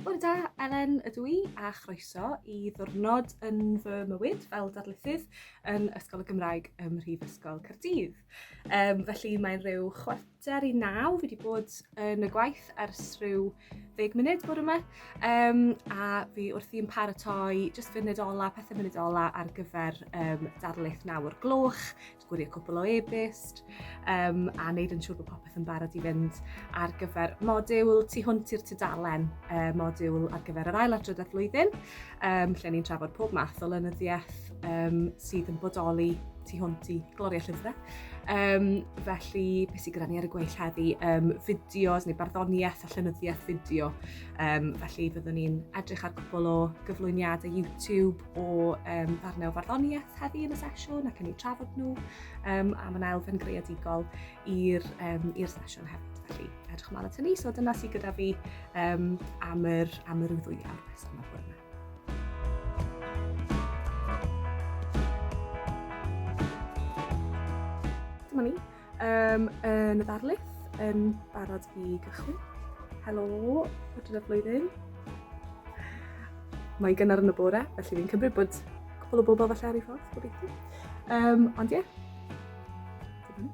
Bore da, Elen ydw I a chroeso i ddwrnod yn fy mywyd fel darlithydd yn Ysgol y Gymraeg ym Mhrifysgol Caerdydd. Felly mae'n rhyw 8:45 fi wedi bod yn y gwaith ers rhyw 10 munud bore yma, a fi wrthi yn paratoi jyst funud ola, pethau munud ola ar gyfer darlith 9:00, gwirio cwpl o e-byst, a wneud yn siŵr bod popeth yn barod i fynd ar gyfer modiwl tu hwnt i'r tudalen, modiwl ar gyfer eraill ar drydydd flwyddyn, lle ni'n trafod pob math o lenyddiaeth sydd yn bodoli tu hwnt i gloria llyfrau. Felly, beth sydd gyda ni ar y gweill heddi, fideos neu barddoniaeth a llenyddiaeth fideo. Felly, fyddwn ni'n edrych ar cwpl o gyflwyniadau YouTube o ddarnau o farddoniaeth heddi yn y sesiwn ac yn ei trafod nhw, a mae'n elfen greadigol i'r sesiwn hefyd. Felly, edrych ymlaen at hynny, so dyna sydd gyda fi am yr 2 awr nesaf yma bore yma. Dyma ni, yn y ddarlith, yn barod i gychwyn. Helo, drydydd flwyddyn. Mae gynnar yn y bore, felly fi'n cymryd bod cwpl o bobl falle ar ei ffordd, gobeithio. Ond ie, dyma ni.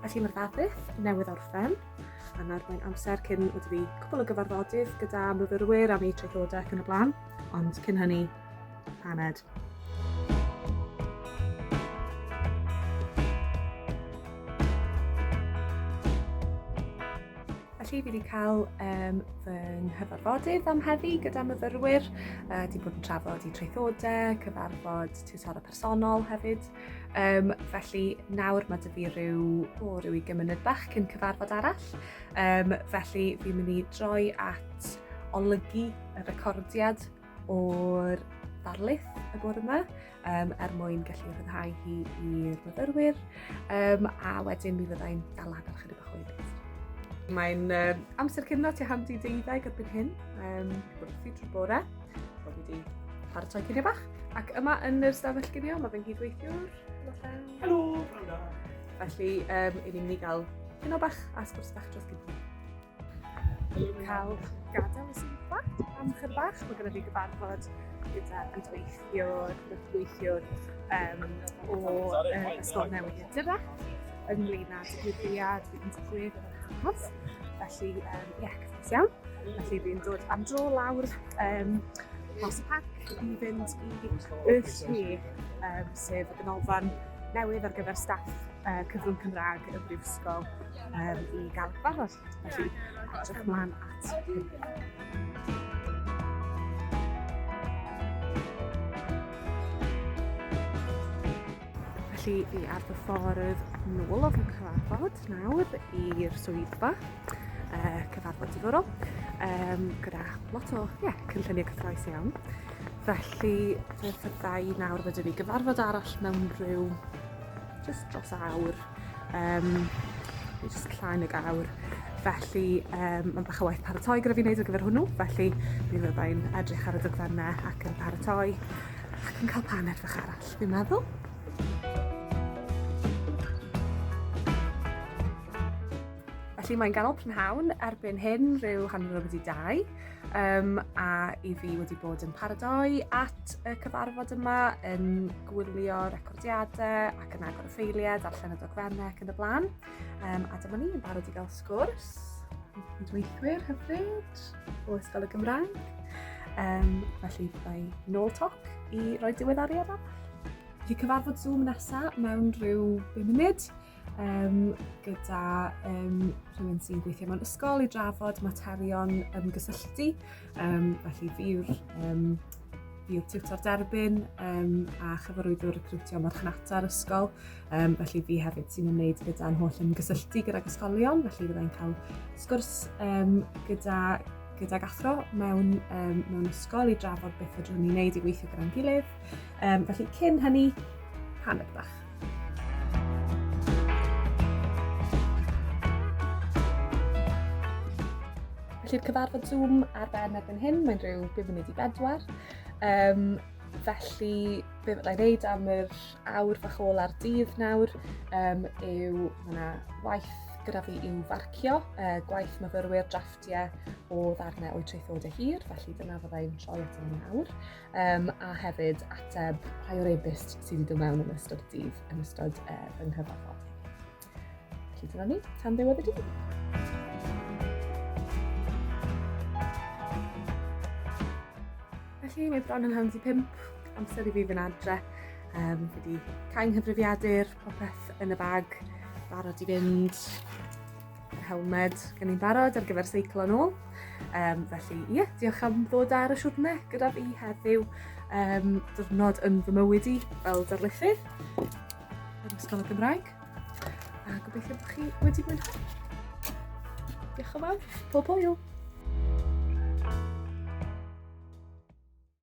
Felly mae'r ddarlith newydd orffen, a nawr mae'n amser cyn wedi fi cwpl o gyfarfodydd gyda myfyrwyr am eu traethodau ac yn y blaen, ond cyn hynny, paned. Felly fi wedi cael fy nghyfarfodydd am heddi gyda myfyrwyr, wedi bod yn trafod eu traethodau, cyfarfod tiwtoro personol hefyd. Felly nawr mae dy fi rhyw 20 munud bach cyn cyfarfod arall. Felly fi'n mynd i droi at olygu y recordiad o'r ddarlith y bore yma, mwyn gallu rhyddhau hi i'r myfyrwyr, a wedyn mi fyddai'n dal agor chydig bach o e-byst. Mae'n amser cynno tua 10:30 erbyn hyn, bod wrthi trwy'r bore, bod fi wedi paratoi cinio bach, ac yma yn yr stafell ginio, mae fe'n gydweithiwr. Helo, Branda. Felly, ni'n mynd i gael cinio bach a sgwrs bach dros gyda. Ni'n cael gadael y swyddfa am chyr bach, mae gennym fi gyfarfod gyda gweithiwr o Ysgol Newydd Dyma, ynglŷn â digwyddiad fi yn digwydd yn y cyfnod. Felly, cyffes iawn. Felly fi'n dod am dro lawr mas y parc i fynd i lle, sef y ganolfan newydd ar gyfer staff cyfrwng Cymraeg y Brifysgol i gael cyfarfod. Felly, edrych ymlaen at hynny. Felly fi ar fy ffordd nôl o fy cyfarfod nawr i'r swyddfa, cyfarfod diddorol, gyda lot o cynlluniau cyffrous iawn. Felly fe fyddai nawr fydda fi gyfarfod arall mewn rhyw jyst dros awr, jyst llawn ag awr. Felly mae'n bach o waith paratoi gyda fi wneud ar gyfer hwnnw, felly mi fyddai'n edrych ar y dogfennau ac yn paratoi ac yn cael paned fach arall, fi'n meddwl. Felly mae'n ganol prynhawn erbyn hyn rhyw 1:30, a i fi wedi bod yn paratoi at y cyfarfod yma, yn gwylio recordiadau ac yn agor y ffeiliau, darllen y dogfennau ac yn y blaen. A dyma ni yn barod i gael sgwrs, gydweithwyr hefyd o Ysgol y Gymraeg. Felly byddai nôl toc i roi diweddariad am. Felly cyfarfod Zoom nesaf mewn rhyw 5 munud. Gyda rhywun sy'n gweithio mewn ysgol i drafod materion ymgysylltu. Felly fi'r tiwtor derbyn a chyfarwyddwr recriwtio marchnata'r ysgol. Felly fi hefyd sy'n ymwneud gyda'n holl ymgysylltu gyda'r ysgolion. Felly byddai'n cael sgwrs gyda gathro mewn ysgol i drafod beth fydrwn ni'n wneud i gweithio gyda'n gilydd. Felly cyn hynny, paned bach. Felly'r cyfarfod Zoom ar ben erbyn hyn, mae'n rhyw 5 munud i 4. Felly, be fyddai'n neud am yr awr fach ôl ar dydd nawr yw, mae waith gyda fi i'w farcio, gwaith myfyrwyr drafftiau o ddarnau o'i traethodau hir, felly dyna fyddai'n troi ato ni nawr, a hefyd ateb rhai o'r e-byst sydd wedi dod mewn yn ystod y dydd, yn ystod fy nghyfarfod. Felly dyna ni, tan ddiwedd y dydd. Felly, mae bron yn 5:30, amser i fi fynd adre. Fi wedi cael nghyfrifiadur, popeth yn y bag, barod i fynd, helmed gen i'n barod ar gyfer seiclo yn ôl. Felly, ie, diolch am ddod ar y siwrne gyda fi heddiw, diwrnod yn fy mywyd i fel darlithydd yn Ysgol y Gymraeg. A gobeithio bod chi wedi mwynhau. Diolch yn fawr, pob hwyl!